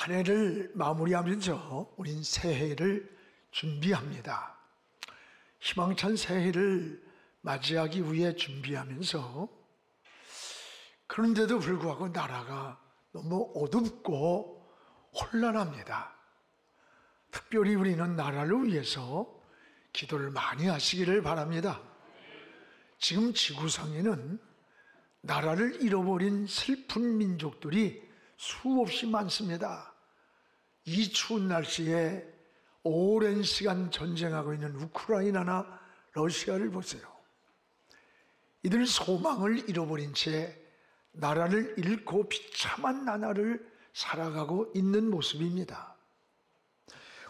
한 해를 마무리하면서 우린 새해를 준비합니다. 희망찬 새해를 맞이하기 위해 준비하면서 그런데도 불구하고 나라가 너무 어둡고 혼란합니다. 특별히 우리는 나라를 위해서 기도를 많이 하시기를 바랍니다. 지금 지구상에는 나라를 잃어버린 슬픈 민족들이 수없이 많습니다. 이 추운 날씨에 오랜 시간 전쟁하고 있는 우크라이나나 러시아를 보세요. 이들 소망을 잃어버린 채 나라를 잃고 비참한 나날을 살아가고 있는 모습입니다.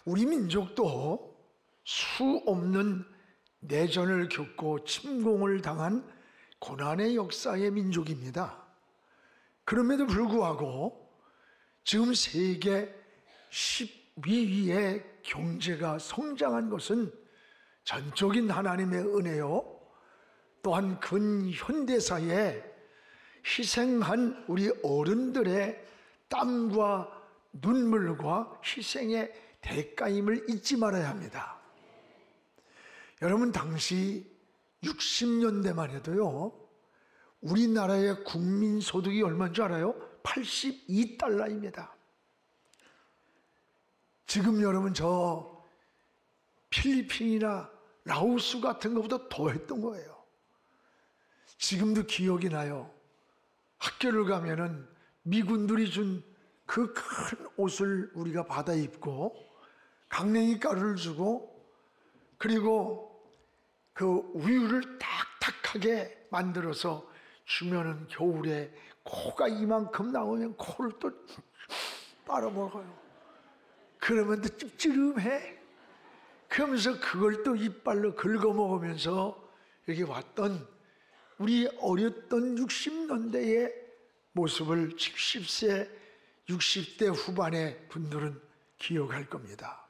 우리 민족도 수 없는 내전을 겪고 침공을 당한 고난의 역사의 민족입니다. 그럼에도 불구하고 지금 세계 10위의 경제가 성장한 것은 전적인 하나님의 은혜요, 또한 근현대사에 희생한 우리 어른들의 땀과 눈물과 희생의 대가임을 잊지 말아야 합니다. 여러분, 당시 60년대만 해도요, 우리나라의 국민소득이 얼마인 줄 알아요? 82달러입니다. 지금 여러분 저 필리핀이나 라오스 같은 것보다 더 했던 거예요. 지금도 기억이 나요. 학교를 가면은 미군들이 준 그 큰 옷을 우리가 받아 입고 강냉이 가루를 주고, 그리고 그 우유를 딱딱하게 만들어서 주면은 겨울에 코가 이만큼 나오면 코를 또 빨아먹어요. 그러면 또 찝찝해. 그러면서 그걸 또 이빨로 긁어먹으면서 여기 왔던 우리 어렸던 60년대의 모습을 70세, 60대 후반의 분들은 기억할 겁니다.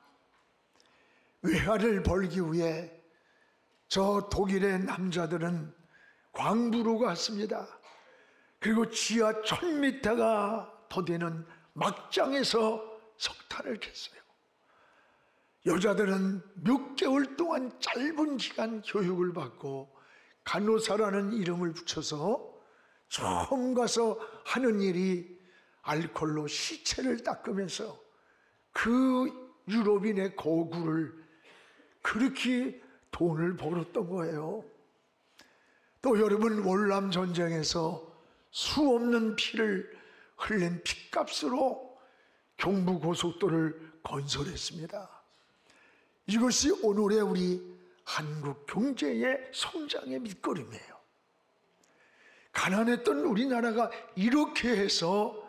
외화를 벌기 위해 저 독일의 남자들은 광부로 갔습니다. 그리고 지하 1000m가 더 되는 막장에서 석탄을 캤어요. 여자들은 몇 개월 동안 짧은 기간 교육을 받고 간호사라는 이름을 붙여서 처음 가서 하는 일이 알코올로 시체를 닦으면서 그 유럽인의 고구를 그렇게 돈을 벌었던 거예요. 또 여러분, 월남 전쟁에서 수없는 피를 흘린 피값으로 경부고속도로를 건설했습니다. 이것이 오늘의 우리 한국 경제의 성장의 밑거름이에요. 가난했던 우리나라가 이렇게 해서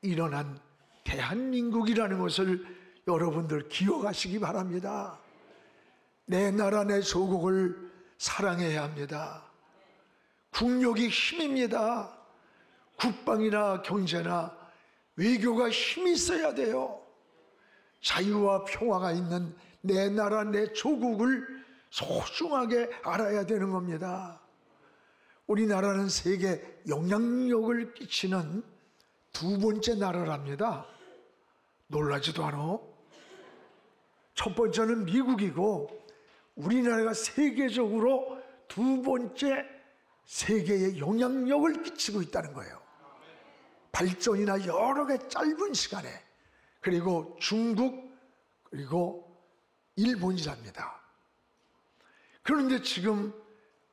일어난 대한민국이라는 것을 여러분들 기억하시기 바랍니다. 내 나라 내 조국을 사랑해야 합니다. 국력이 힘입니다. 국방이나 경제나 외교가 힘이 있어야 돼요. 자유와 평화가 있는 내 나라 내 조국을 소중하게 알아야 되는 겁니다. 우리나라는 세계에 영향력을 끼치는 두 번째 나라랍니다. 놀라지도 않아? 첫 번째는 미국이고, 우리나라가 세계적으로 두 번째 세계에 영향력을 끼치고 있다는 거예요. 발전이나 여러 개 짧은 시간에. 그리고 중국, 그리고 일본이랍니다. 그런데 지금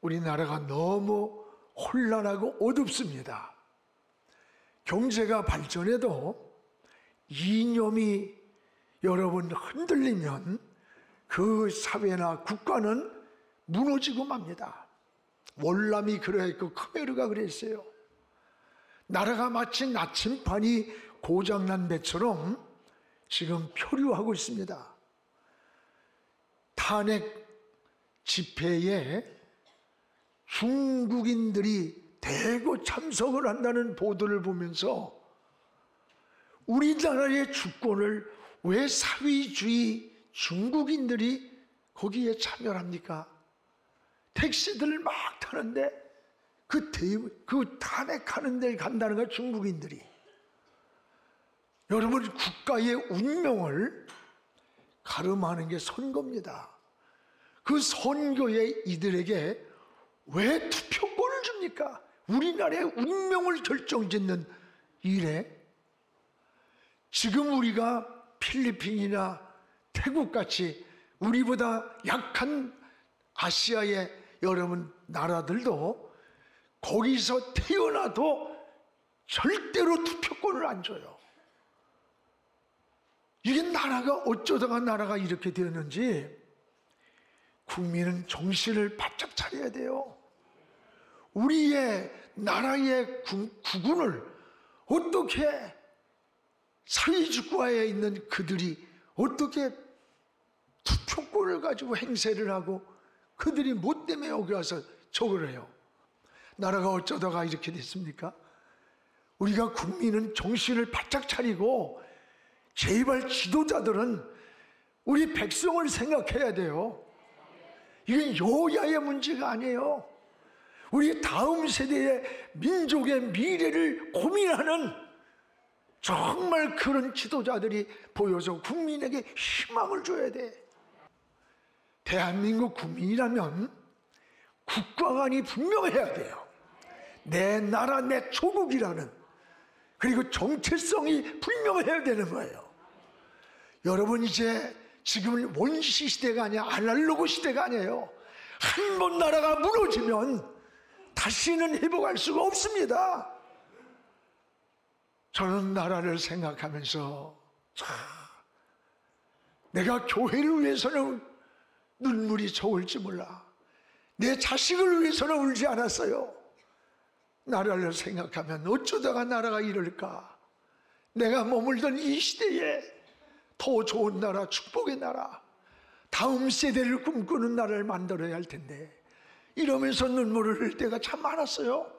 우리나라가 너무 혼란하고 어둡습니다. 경제가 발전해도 이념이 여러분 흔들리면 그 사회나 국가는 무너지고 맙니다. 월남이 그랬고 크메르가 그랬어요. 나라가 마치 나침판이 고장난 배처럼 지금 표류하고 있습니다. 탄핵 집회에 중국인들이 대거 참석을 한다는 보도를 보면서 우리나라의 주권을 왜 사회주의 중국인들이 거기에 참여합니까? 택시들을 막 타는데 그 탄핵하는 데 간다는 거야, 중국인들이. 여러분, 국가의 운명을 가름하는 게 선거입니다. 그 선거에 이들에게 왜 투표권을 줍니까? 우리나라의 운명을 결정짓는 일에 지금 우리가 필리핀이나 태국같이 우리보다 약한 아시아의 여러분 나라들도 거기서 태어나도 절대로 투표권을 안 줘요. 이게 나라가 어쩌다가 나라가 이렇게 되었는지 국민은 정신을 바짝 차려야 돼요. 우리의 나라의 국군을 어떻게 사회주의국가에 있는 그들이 어떻게 투표권을 가지고 행세를 하고 그들이 뭐 때문에 여기 와서 저걸 해요? 나라가 어쩌다가 이렇게 됐습니까? 우리가 국민은 정신을 바짝 차리고 제발 지도자들은 우리 백성을 생각해야 돼요. 이건 여야의 문제가 아니에요. 우리 다음 세대의 민족의 미래를 고민하는 정말 그런 지도자들이 보여서 국민에게 희망을 줘야 돼. 대한민국 국민이라면 국가관이 분명해야 돼요. 내 나라, 내 조국이라는, 그리고 정체성이 분명해야 되는 거예요. 여러분, 이제 지금은 원시 시대가 아니야, 아날로그 시대가 아니에요. 한 번 나라가 무너지면 다시는 회복할 수가 없습니다. 저는 나라를 생각하면서 내가 교회를 위해서는 눈물이 저을지 몰라. 내 자식을 위해서는 울지 않았어요. 나라를 생각하면 어쩌다가 나라가 이럴까? 내가 머물던 이 시대에 더 좋은 나라, 축복의 나라, 다음 세대를 꿈꾸는 나라를 만들어야 할 텐데 이러면서 눈물을 흘릴 때가 참 많았어요.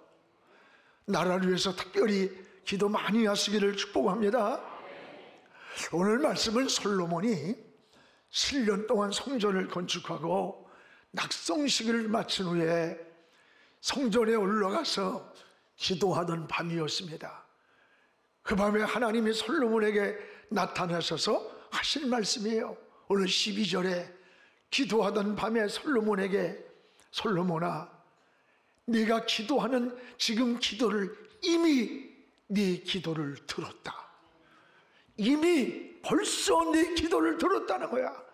나라를 위해서 특별히 기도 많이 하시기를 축복합니다. 오늘 말씀은 솔로몬이 7년 동안 성전을 건축하고 낙성식을 마친 후에 성전에 올라가서 기도하던 밤이었습니다. 그 밤에 하나님이 솔로몬에게 나타나셔서 하실 말씀이에요. 오늘 12절에 기도하던 밤에 솔로몬에게, 솔로몬아, 네가 기도하는 지금 기도를 이미 네 기도를 들었다. 이미 벌써 네 기도를 들었다는 거야.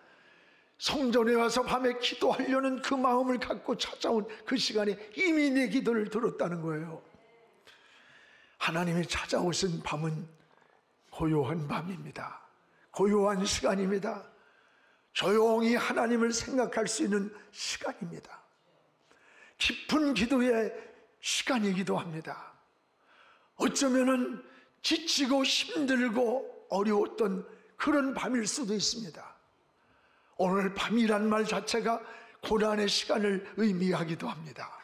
성전에 와서 밤에 기도하려는 그 마음을 갖고 찾아온 그 시간에 이미 내 기도를 들었다는 거예요. 하나님이 찾아오신 밤은 고요한 밤입니다. 고요한 시간입니다. 조용히 하나님을 생각할 수 있는 시간입니다. 깊은 기도의 시간이기도 합니다. 어쩌면은 지치고 힘들고 어려웠던 그런 밤일 수도 있습니다. 오늘 밤이란 말 자체가 고난의 시간을 의미하기도 합니다.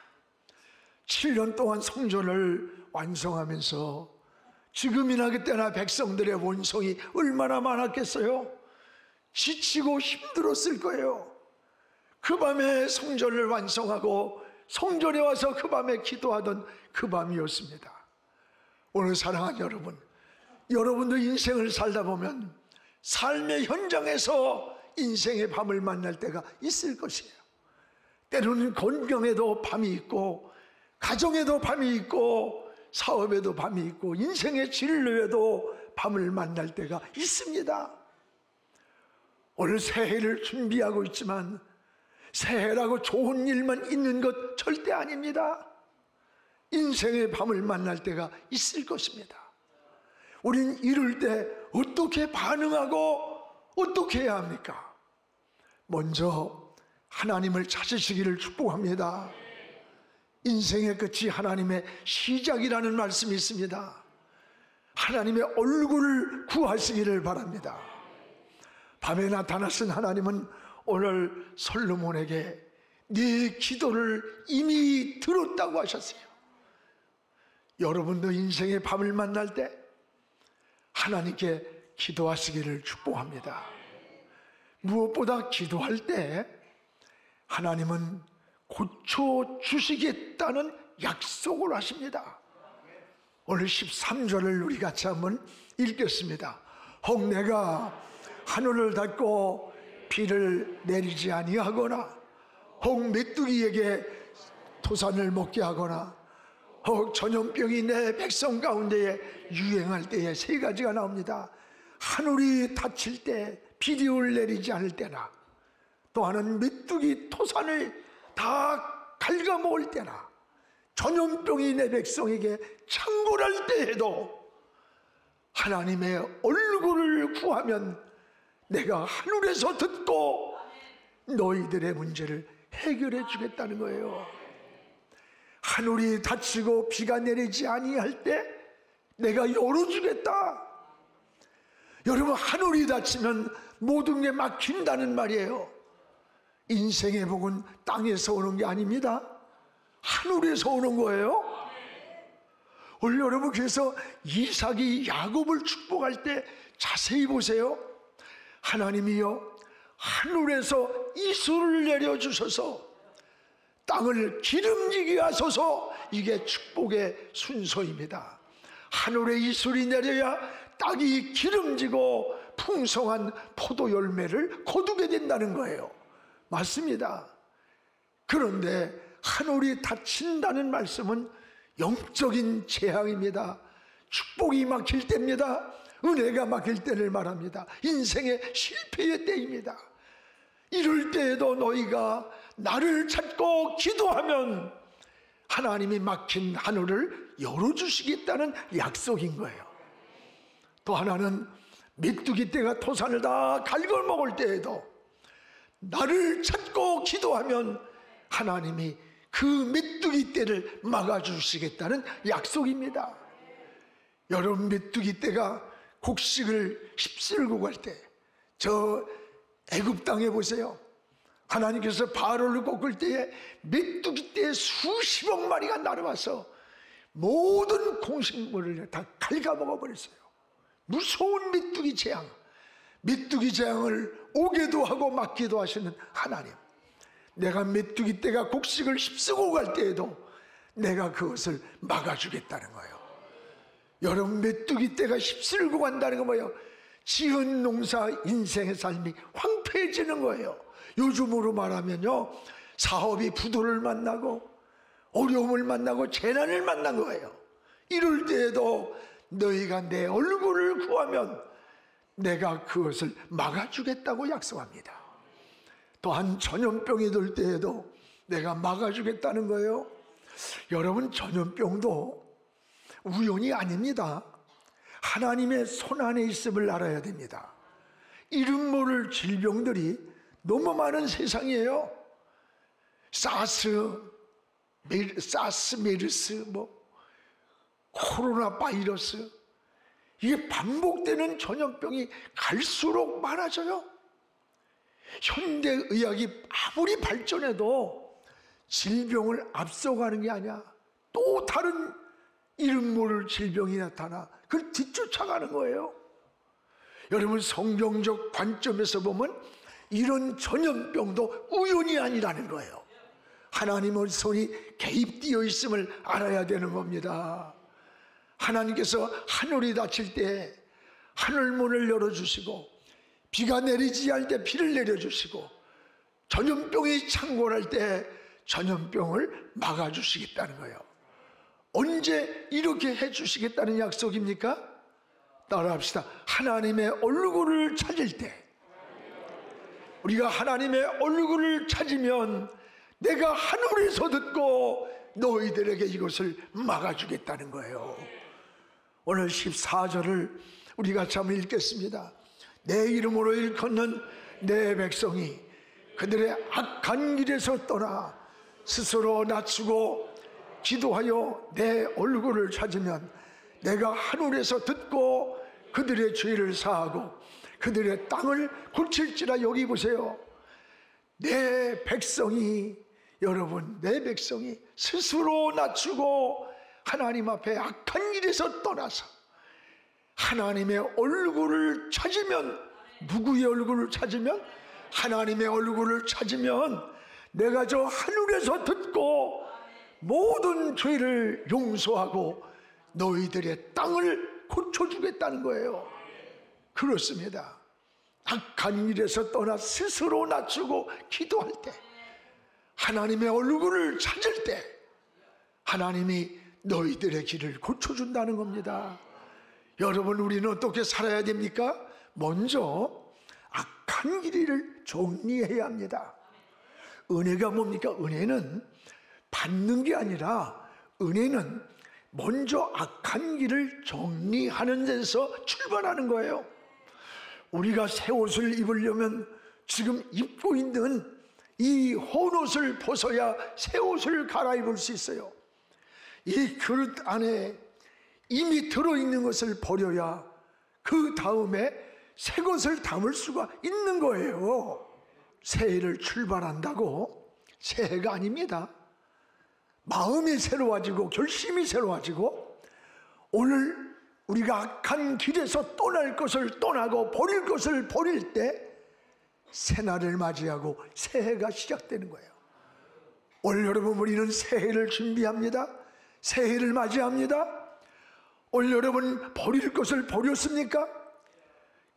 7년 동안 성전을 완성하면서 지금이나 그때나 백성들의 원성이 얼마나 많았겠어요? 지치고 힘들었을 거예요. 그 밤에 성전을 완성하고 성전에 와서 그 밤에 기도하던 그 밤이었습니다. 오늘 사랑하는 여러분, 여러분도 인생을 살다 보면 삶의 현장에서 인생의 밤을 만날 때가 있을 것이에요. 때로는 건강에도 밤이 있고, 가정에도 밤이 있고, 사업에도 밤이 있고, 인생의 진로에도 밤을 만날 때가 있습니다. 오늘 새해를 준비하고 있지만 새해라고 좋은 일만 있는 것 절대 아닙니다. 인생의 밤을 만날 때가 있을 것입니다. 우린 이럴 때 어떻게 반응하고 어떻게 해야 합니까? 먼저 하나님을 찾으시기를 축복합니다. 인생의 끝이 하나님의 시작이라는 말씀이 있습니다. 하나님의 얼굴을 구하시기를 바랍니다. 밤에 나타나신 하나님은 오늘 솔로몬에게 네 기도를 이미 들었다고 하셨어요. 여러분도 인생의 밤을 만날 때 하나님께 기도하시기를 축복합니다. 무엇보다 기도할 때 하나님은 고쳐주시겠다는 약속을 하십니다. 오늘 13절을 우리 같이 한번 읽겠습니다. 혹 내가 하늘을 닫고 비를 내리지 아니하거나, 혹 메뚜기에게 토산을 먹게 하거나, 혹 전염병이 내 백성 가운데에 유행할 때에 세 가지가 나옵니다. 하늘이 닫힐 때, 비를 내리지 않을 때나, 또 하나는 메뚜기 토산을 다 갉아먹을 때나, 전염병이 내 백성에게 창궐할 때에도 하나님의 얼굴을 구하면 내가 하늘에서 듣고 너희들의 문제를 해결해 주겠다는 거예요. 하늘이 닫히고 비가 내리지 아니할 때 내가 열어주겠다. 여러분, 하늘이 닫히면 모든 게 막힌다는 말이에요. 인생의 복은 땅에서 오는 게 아닙니다. 하늘에서 오는 거예요. 오늘 여러분, 그래서 이삭이 야곱을 축복할 때 자세히 보세요. 하나님이여, 하늘에서 이슬을 내려주셔서 땅을 기름지게 하소서. 이게 축복의 순서입니다. 하늘에 이슬이 내려야 땅이 기름지고 풍성한 포도 열매를 거두게 된다는 거예요. 맞습니다. 그런데 하늘이 닫힌다는 말씀은 영적인 재앙입니다. 축복이 막힐 때입니다. 은혜가 막힐 때를 말합니다. 인생의 실패의 때입니다. 이럴 때에도 너희가 나를 찾고 기도하면 하나님이 막힌 하늘을 열어주시겠다는 약속인 거예요. 또 하나는 메뚜기 떼가 토산을 다 갉아먹을 때에도 나를 찾고 기도하면 하나님이 그 메뚜기 떼를 막아주시겠다는 약속입니다. 여러분, 메뚜기 떼가 곡식을 휩쓸고 갈 때 저 애굽 땅에 보세요. 하나님께서 바로를 꺾을 때에 메뚜기 떼 수십억 마리가 날아와서 모든 곡식물을 다 갉아먹어 버렸어요. 무서운 메뚜기 재앙. 메뚜기 재앙을 오게도 하고 막기도 하시는 하나님, 내가 메뚜기 떼가 곡식을 휩쓰고 갈 때에도 내가 그것을 막아주겠다는 거예요. 여러분, 메뚜기 떼가 휩쓸고 간다는 건 뭐예요? 지은 농사, 인생의 삶이 황폐해지는 거예요. 요즘으로 말하면요, 사업이 부도를 만나고 어려움을 만나고 재난을 만난 거예요. 이럴 때에도 너희가 내 얼굴을 구하면 내가 그것을 막아주겠다고 약속합니다. 또한 전염병이 들 때에도 내가 막아주겠다는 거예요. 여러분, 전염병도 우연이 아닙니다. 하나님의 손 안에 있음을 알아야 됩니다. 이름 모를 질병들이 너무 많은 세상이에요. 사스, 메르스, 코로나 바이러스, 이게 반복되는 전염병이 갈수록 많아져요. 현대의학이 아무리 발전해도 질병을 앞서가는 게 아니야. 또 다른 이름 모를 질병이 나타나 그걸 뒤쫓아가는 거예요. 여러분, 성경적 관점에서 보면 이런 전염병도 우연이 아니라는 거예요. 하나님의 손이 개입되어 있음을 알아야 되는 겁니다. 하나님께서 하늘이 닫힐 때 하늘문을 열어주시고, 비가 내리지 않을 때 비를 내려주시고, 전염병이 창궐할 때 전염병을 막아주시겠다는 거예요. 언제 이렇게 해주시겠다는 약속입니까? 따라합시다. 하나님의 얼굴을 찾을 때, 우리가 하나님의 얼굴을 찾으면 내가 하늘에서 듣고 너희들에게 이것을 막아주겠다는 거예요. 오늘 14절을 우리 같이 한번 읽겠습니다. 내 이름으로 일컫는 내 백성이 그들의 악한 길에서 떠나 스스로 낮추고 기도하여 내 얼굴을 찾으면 내가 하늘에서 듣고 그들의 죄를 사하고 그들의 땅을 고칠지라. 여기 보세요. 내 백성이, 여러분, 내 백성이 스스로 낮추고 하나님 앞에 악한 길에서 떠나서 하나님의 얼굴을 찾으면, 누구의 얼굴을 찾으면? 하나님의 얼굴을 찾으면 내가 저 하늘에서 듣고 모든 죄를 용서하고 너희들의 땅을 고쳐주겠다는 거예요. 그렇습니다. 악한 일에서 떠나 스스로 낮추고 기도할 때, 하나님의 얼굴을 찾을 때 하나님이 너희들의 길을 고쳐준다는 겁니다. 여러분, 우리는 어떻게 살아야 됩니까? 먼저 악한 길을 정리해야 합니다. 은혜가 뭡니까? 은혜는 받는 게 아니라, 은혜는 먼저 악한 길을 정리하는 데서 출발하는 거예요. 우리가 새 옷을 입으려면 지금 입고 있는 이 헌옷을 벗어야 새 옷을 갈아입을 수 있어요. 이 그릇 안에 이미 들어있는 것을 버려야 그 다음에 새 것을 담을 수가 있는 거예요. 새해를 출발한다고 새해가 아닙니다. 마음이 새로워지고 결심이 새로워지고, 오늘 우리가 악한 길에서 떠날 것을 떠나고 버릴 것을 버릴 때 새날을 맞이하고 새해가 시작되는 거예요. 올 여러분, 우리는 새해를 준비합니다. 새해를 맞이합니다. 올 여러분, 버릴 것을 버렸습니까?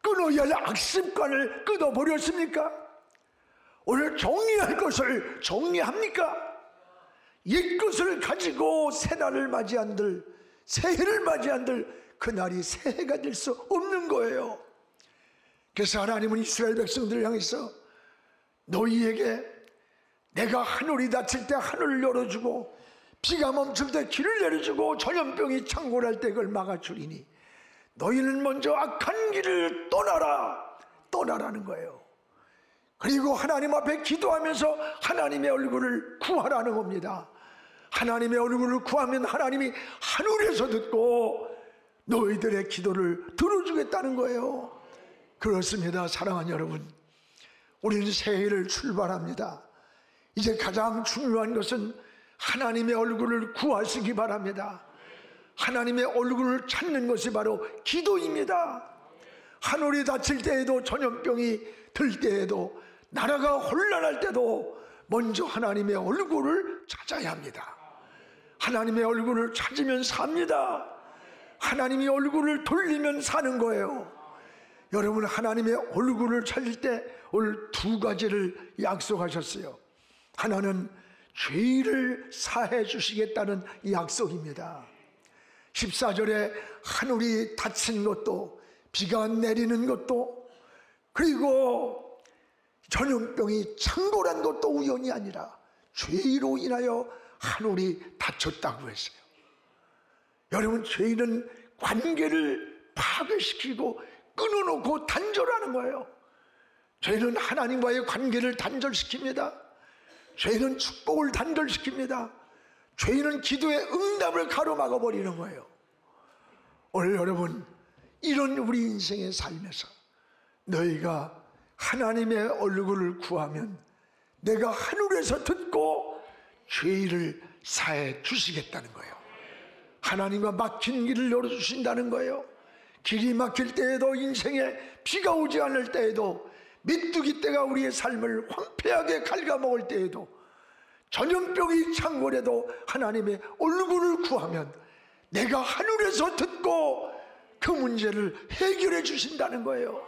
끊어야 할 악습관을 끊어버렸습니까? 오늘 정리할 것을 정리합니까? 옛 것을 가지고 새날을 맞이한들, 새해를 맞이한들, 그날이 새해가 될 수 없는 거예요. 그래서 하나님은 이스라엘 백성들을 향해서 너희에게 내가 하늘이 닫힐 때 하늘을 열어주고 비가 멈출 때 길을 내려주고 전염병이 창궐할 때 그걸 막아주리니 너희는 먼저 악한 길을 떠나라는 거예요. 그리고 하나님 앞에 기도하면서 하나님의 얼굴을 구하라는 겁니다. 하나님의 얼굴을 구하면 하나님이 하늘에서 듣고 너희들의 기도를 들어주겠다는 거예요. 그렇습니다. 사랑하는 여러분, 우리는 새해를 출발합니다. 이제 가장 중요한 것은 하나님의 얼굴을 구하시기 바랍니다. 하나님의 얼굴을 찾는 것이 바로 기도입니다. 하늘이 닫힐 때에도, 전염병이 들 때에도, 나라가 혼란할 때도 먼저 하나님의 얼굴을 찾아야 합니다. 하나님의 얼굴을 찾으면 삽니다. 하나님의 얼굴을 돌리면 사는 거예요. 여러분, 하나님의 얼굴을 찾을 때 오늘 두 가지를 약속하셨어요. 하나는 죄를 사해 주시겠다는 약속입니다. 14절에 하늘이 닫힌 것도, 비가 내리는 것도, 그리고 전염병이 창궐한 것도 우연이 아니라 죄로 인하여 하늘이 닫혔다고 했어요. 여러분, 죄는 관계를 파괴시키고 끊어놓고 단절하는 거예요. 죄는 하나님과의 관계를 단절시킵니다. 죄는 축복을 단절시킵니다. 죄는 기도의 응답을 가로막아 버리는 거예요. 오늘 여러분, 이런 우리 인생의 삶에서 너희가 하나님의 얼굴을 구하면 내가 하늘에서 듣고 죄를 사해 주시겠다는 거예요. 하나님과 막힌 길을 열어주신다는 거예요. 길이 막힐 때에도, 인생에 비가 오지 않을 때에도, 메뚜기 떼가 우리의 삶을 황폐하게 갉아먹을 때에도, 전염병이 창궐해도 하나님의 얼굴을 구하면 내가 하늘에서 듣고 그 문제를 해결해 주신다는 거예요.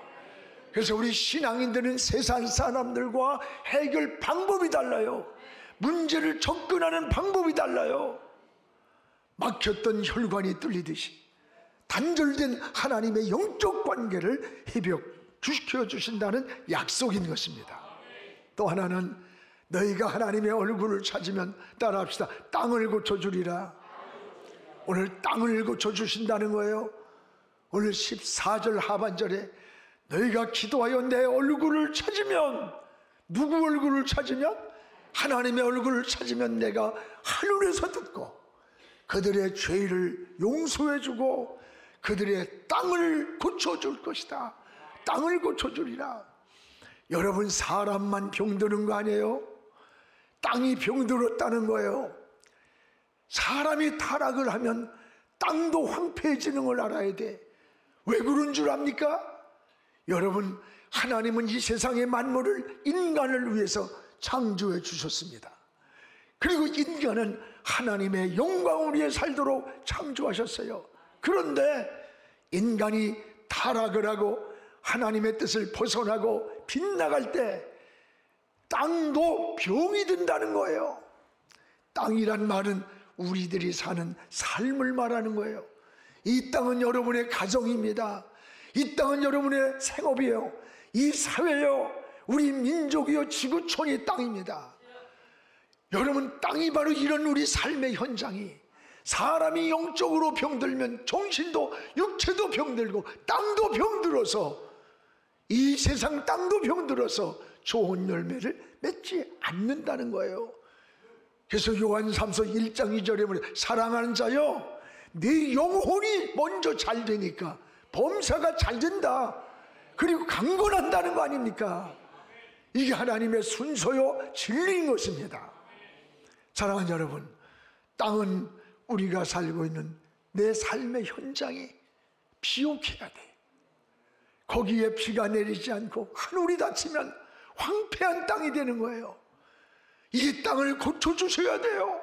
그래서 우리 신앙인들은 세상 사람들과 해결 방법이 달라요. 문제를 접근하는 방법이 달라요. 막혔던 혈관이 뚫리듯이 단절된 하나님의 영적 관계를 회복시켜 주신다는 약속인 것입니다. 또 하나는 너희가 하나님의 얼굴을 찾으면, 따라합시다, 땅을 고쳐주리라. 오늘 땅을 고쳐주신다는 거예요. 오늘 14절 하반절에 너희가 기도하여 내 얼굴을 찾으면, 누구 얼굴을 찾으면? 하나님의 얼굴을 찾으면 내가 하늘에서 듣고 그들의 죄를 용서해주고 그들의 땅을 고쳐줄 것이다. 땅을 고쳐주리라. 여러분, 사람만 병드는 거 아니에요? 땅이 병들었다는 거예요. 사람이 타락을 하면 땅도 황폐해지는 걸 알아야 돼. 왜 그런 줄 압니까? 여러분, 하나님은 이 세상의 만물을 인간을 위해서 창조해 주셨습니다. 그리고 인간은 하나님의 영광을 위해 살도록 창조하셨어요. 그런데 인간이 타락을 하고 하나님의 뜻을 벗어나고 빗나갈 때 땅도 병이 든다는 거예요. 땅이란 말은 우리들이 사는 삶을 말하는 거예요. 이 땅은 여러분의 가정입니다. 이 땅은 여러분의 생업이에요. 이 사회요, 우리 민족이요, 지구촌이 땅입니다. 여러분, 땅이 바로 이런 우리 삶의 현장이, 사람이 영적으로 병들면 정신도 육체도 병들고 땅도 병들어서, 이 세상 땅도 병들어서 좋은 열매를 맺지 않는다는 거예요. 그래서 요한 3서 1장 2절에 보면 사랑하는 자여, 네 영혼이 먼저 잘 되니까 범사가 잘 된다, 그리고 강건한다는 거 아닙니까? 이게 하나님의 순서요, 진리인 것입니다. 사랑하는 여러분, 땅은 우리가 살고 있는 내 삶의 현장이 비옥해야 돼. 거기에 비가 내리지 않고 하늘이 닫히면 황폐한 땅이 되는 거예요. 이 땅을 고쳐주셔야 돼요.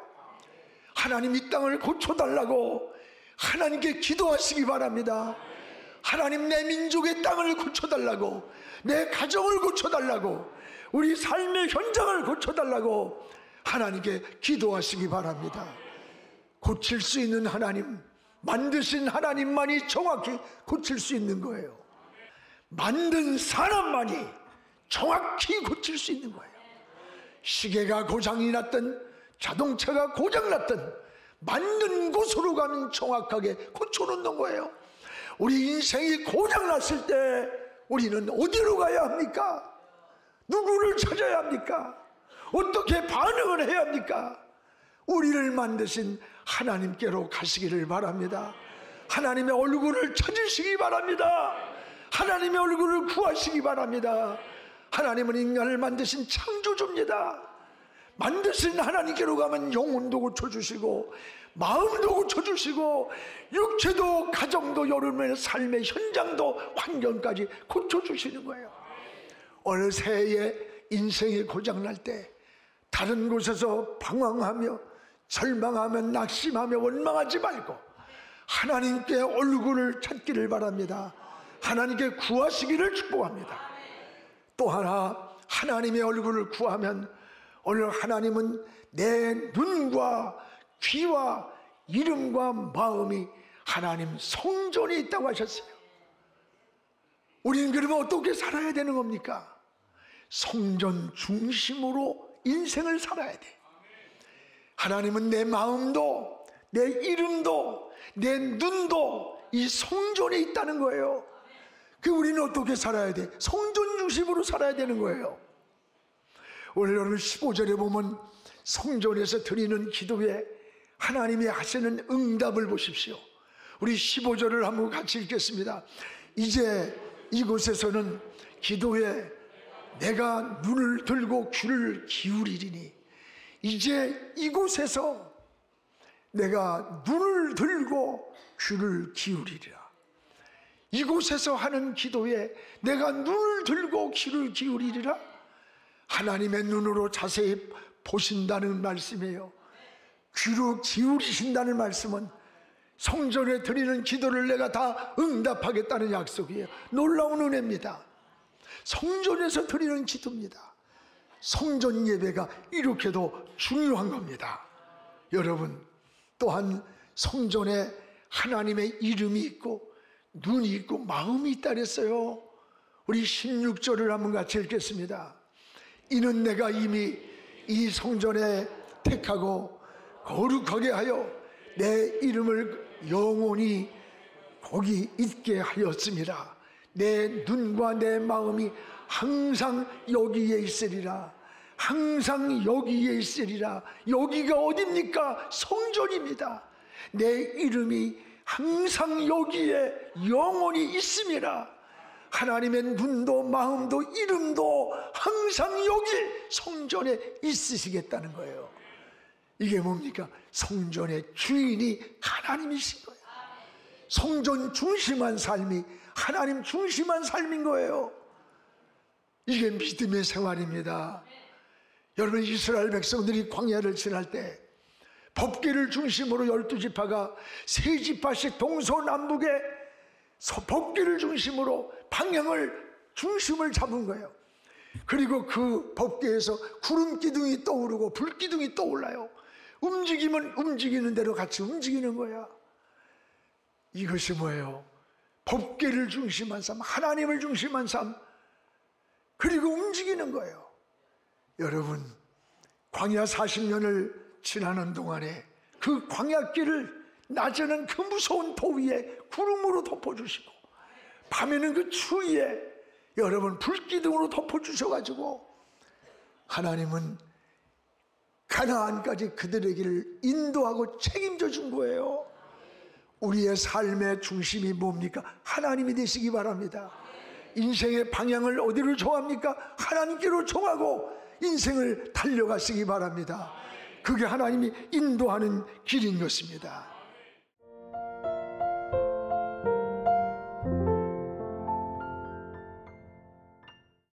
하나님, 이 땅을 고쳐달라고 하나님께 기도하시기 바랍니다. 하나님, 내 민족의 땅을 고쳐달라고, 내 가정을 고쳐달라고, 우리 삶의 현장을 고쳐달라고 하나님께 기도하시기 바랍니다. 고칠 수 있는 하나님, 만드신 하나님만이 정확히 고칠 수 있는 거예요. 만든 사람만이 정확히 고칠 수 있는 거예요. 시계가 고장이 났든 자동차가 고장났든 만든 곳으로 가면 정확하게 고쳐놓는 거예요. 우리 인생이 고장났을 때 우리는 어디로 가야 합니까? 누구를 찾아야 합니까? 어떻게 반응을 해야 합니까? 우리를 만드신 하나님께로 가시기를 바랍니다. 하나님의 얼굴을 찾으시기 바랍니다. 하나님의 얼굴을 구하시기 바랍니다. 하나님은 인간을 만드신 창조주입니다. 만드신 하나님께로 가면 영혼도 고쳐주시고 마음도 고쳐주시고 육체도 가정도 여러분의 삶의 현장도 환경까지 고쳐주시는 거예요. 어느 새해 인생이 고장날 때 다른 곳에서 방황하며 절망하며 낙심하며 원망하지 말고 하나님께 얼굴을 찾기를 바랍니다. 하나님께 구하시기를 축복합니다. 또 하나, 하나님의 얼굴을 구하면 오늘 하나님은 내 눈과 귀와 이름과 마음이 하나님 성전에 있다고 하셨어요. 우리는 그러면 어떻게 살아야 되는 겁니까? 성전 중심으로 인생을 살아야 돼. 하나님은 내 마음도 내 이름도 내 눈도 이 성전에 있다는 거예요. 그 우리는 어떻게 살아야 돼? 성전 중심으로 살아야 되는 거예요. 오늘 여러분 15절에 보면 성전에서 드리는 기도에 하나님이 하시는 응답을 보십시오. 우리 15절을 한번 같이 읽겠습니다. 이제 이곳에서는 기도에 내가 눈을 들고 귀를 기울이리니, 이제 이곳에서 내가 눈을 들고 귀를 기울이리라. 이곳에서 하는 기도에 내가 눈을 들고 귀를 기울이리라. 하나님의 눈으로 자세히 보신다는 말씀이에요. 귀로 기울이신다는 말씀은 성전에 드리는 기도를 내가 다 응답하겠다는 약속이에요. 놀라운 은혜입니다. 성전에서 드리는 기도입니다. 성전 예배가 이렇게도 중요한 겁니다. 여러분, 또한 성전에 하나님의 이름이 있고 눈이 있고 마음이 있다 그랬어요. 우리 16절을 한번 같이 읽겠습니다. 이는 내가 이미 이 성전에 택하고 거룩하게 하여 내 이름을 영원히 거기 있게 하였습니다. 내 눈과 내 마음이 항상 여기에 있으리라. 항상 여기에 있으리라. 여기가 어딥니까? 성전입니다. 내 이름이 항상 여기에 영원히 있음이라. 하나님의 눈도 마음도 이름도 항상 여기 성전에 있으시겠다는 거예요. 이게 뭡니까? 성전의 주인이 하나님이신 거예요. 성전 중심한 삶이 하나님 중심한 삶인 거예요. 이게 믿음의 생활입니다. 여러분, 이스라엘 백성들이 광야를 지날 때 법궤를 중심으로 12지파가 3지파씩 동서남북에 법궤를 중심으로 방향을 중심을 잡은 거예요. 그리고 그 법궤에서 구름 기둥이 떠오르고 불 기둥이 떠올라요. 움직이면 움직이는 대로 같이 움직이는 거야. 이것이 뭐예요? 법궤를 중심한 삶, 하나님을 중심한 삶, 그리고 움직이는 거예요. 여러분, 광야 40년을 지나는 동안에 그 광야길을 낮에는 그 무서운 더위에 구름으로 덮어주시고 밤에는 그 추위에 여러분 불기둥으로 덮어주셔가지고 하나님은 가나안까지 그들의 길을 인도하고 책임져 준 거예요. 우리의 삶의 중심이 뭡니까? 하나님이 되시기 바랍니다. 인생의 방향을 어디로 정합니까? 하나님께로 정하고 인생을 달려가시기 바랍니다. 그게 하나님이 인도하는 길인 것입니다.